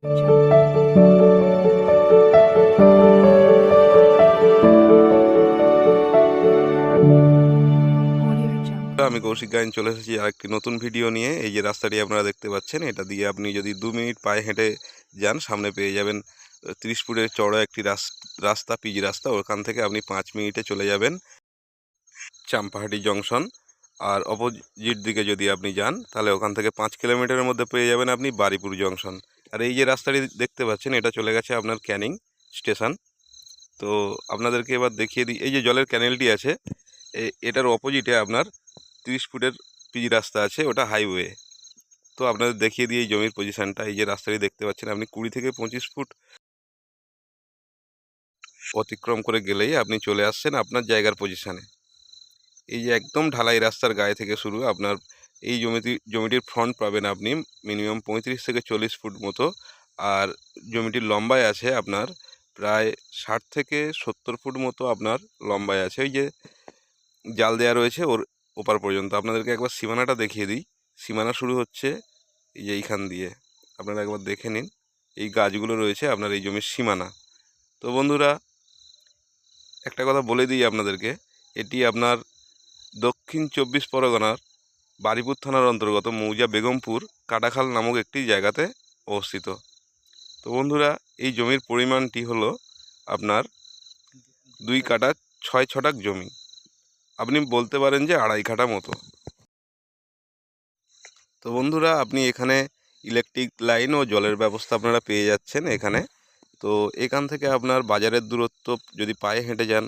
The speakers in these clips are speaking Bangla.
আমি কৌশিক গায়েন চলে এসেছি আরেকটি নতুন ভিডিও নিয়ে। এই যে রাস্তাটি আপনারা দেখতে পাচ্ছেন, এটা দিয়ে আপনি যদি 2 মিনিট পায়ে হেঁটে যান সামনে পেয়ে যাবেন 30 ফুটের চওড়া একটি রাস্তা, পিচ রাস্তা। ওখান থেকে আপনি 5 মিনিটে চলে যাবেন চাম্পাহাটি জংশন। আর অপোজিট দিকে যদি আপনি যান তাহলে ওখান থেকে 5 কিলোমিটারের মধ্যে পেয়ে যাবেন আপনি বারিপুর জংশন। আর এই যে রাস্তাটি দেখতে পাচ্ছেন, এটা চলে গেছে আপনার ক্যানিং স্টেশন। তো আপনাদেরকে এবার দেখিয়ে দিই, এই যে জলের ক্যানেলটি আছে এটার অপোজিটে আপনার 30 ফুটের পিচ রাস্তা আছে, ওটা হাইওয়ে। তো আপনাদের দেখিয়ে দিই এই জমির পজিশানটা। এই যে রাস্তাটি দেখতে পাচ্ছেন, আপনি 20 থেকে 25 ফুট অতিক্রম করে গেলেই আপনি চলে আসছেন আপনার জায়গার পজিশানে। এই যে একদম ঢালাই রাস্তার গায়ে থেকে শুরু, আপনার এই জমিটির ফ্রন্ট পাবেন আপনি মিনিমাম 35 থেকে 40 ফুট মতো। আর জমিটির লম্বায় আছে আপনার প্রায় 60 থেকে 70 ফুট মতো আপনার লম্বায় আছে। ওই যে জাল দেওয়া রয়েছে ওর ওপার পর্যন্ত। আপনাদেরকে একবার সীমানাটা দেখিয়ে দিই। সীমানা শুরু হচ্ছে এই যে এইখান দিয়ে, আপনারা একবার দেখে নিন। এই গাছগুলো রয়েছে আপনার এই জমির সীমানা। তো বন্ধুরা, একটা কথা বলে দিই আপনাদেরকে, এটি আপনার দক্ষিণ 24 পরগনার বারিপুর থানার অন্তর্গত মৌজা বেগমপুর কাটাখাল নামক একটি জায়গাতে অবস্থিত। তো বন্ধুরা, এই জমির পরিমাণটি হলো আপনার 2 কাঠা 6 ছটাক জমি। আপনি বলতে পারেন যে 2.5 কাঠা মতো। তো বন্ধুরা, আপনি এখানে ইলেকট্রিক লাইন ও জলের ব্যবস্থা আপনারা পেয়ে যাচ্ছেন এখানে। তো এখান থেকে আপনার বাজারের দূরত্ব যদি পায়ে হেঁটে যান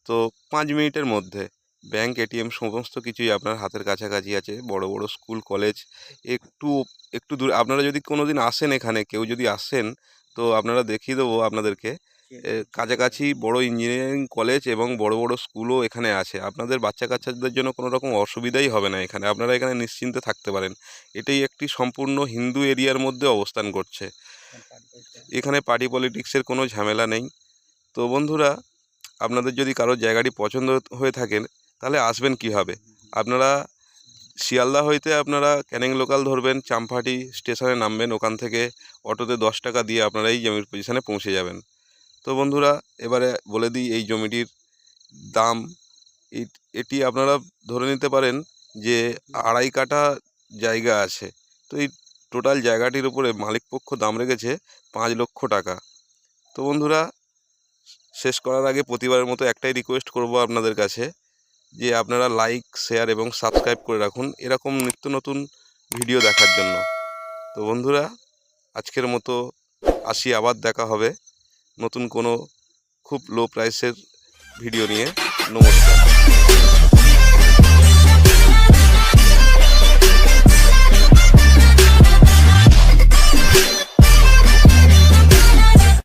তো 5 মিনিটের মধ্যে। ব্যাংক, এটিএম সমস্ত কিছুই আপনার হাতের কাছাকাছি আছে। বড় বড় স্কুল, কলেজ একটু একটু দূর। আপনারা যদি কোনো দিন আসেন এখানে, কেউ যদি আসেন, তো আপনারা দেখিয়ে দেবো আপনাদেরকে কাছাকাছি বড় ইঞ্জিনিয়ারিং কলেজ এবং বড় বড় স্কুলও এখানে আছে। আপনাদের বাচ্চা কাচ্চাদের জন্য কোনো রকম অসুবিধাই হবে না এখানে। আপনারা এখানে নিশ্চিন্তে থাকতে পারেন। এটাই একটি সম্পূর্ণ হিন্দু এরিয়ার মধ্যে অবস্থান করছে। এখানে পার্টি পলিটিক্সের কোনো ঝামেলা নেই। তো বন্ধুরা, আপনাদের যদি কারোর জায়গাটি পছন্দ হয়ে থাকেন তাহলে আসবেন কীভাবে? আপনারা শিয়ালদা হইতে আপনারা ক্যানিং লোকাল ধরবেন, চাম্পাহাটি স্টেশনে নামবেন। ওখান থেকে অটোতে 10 টাকা দিয়ে আপনারা এই জমির পজিশানে পৌঁছে যাবেন। তো বন্ধুরা, এবারে বলে দিই এই জমিটির দাম। এটি আপনারা ধরে নিতে পারেন যে 2.5 কাঠা জায়গা আছে। তো এই টোটাল জায়গাটির উপরে মালিকপক্ষ দাম রেখেছে 5 লক্ষ টাকা। তো বন্ধুরা, শেষ করার আগে প্রতিবারের মতো একটাই রিকোয়েস্ট করব আপনাদের কাছে, যে আপনারা লাইক, শেয়ার এবং সাবস্ক্রাইব করে রাখুন এরকম নিত্য নতুন ভিডিও দেখার জন্য। তো বন্ধুরা, আজকের মতো আসি, আবার দেখা হবে নতুন কোনো খুব লো প্রাইসের ভিডিও নিয়ে। নমস্কার।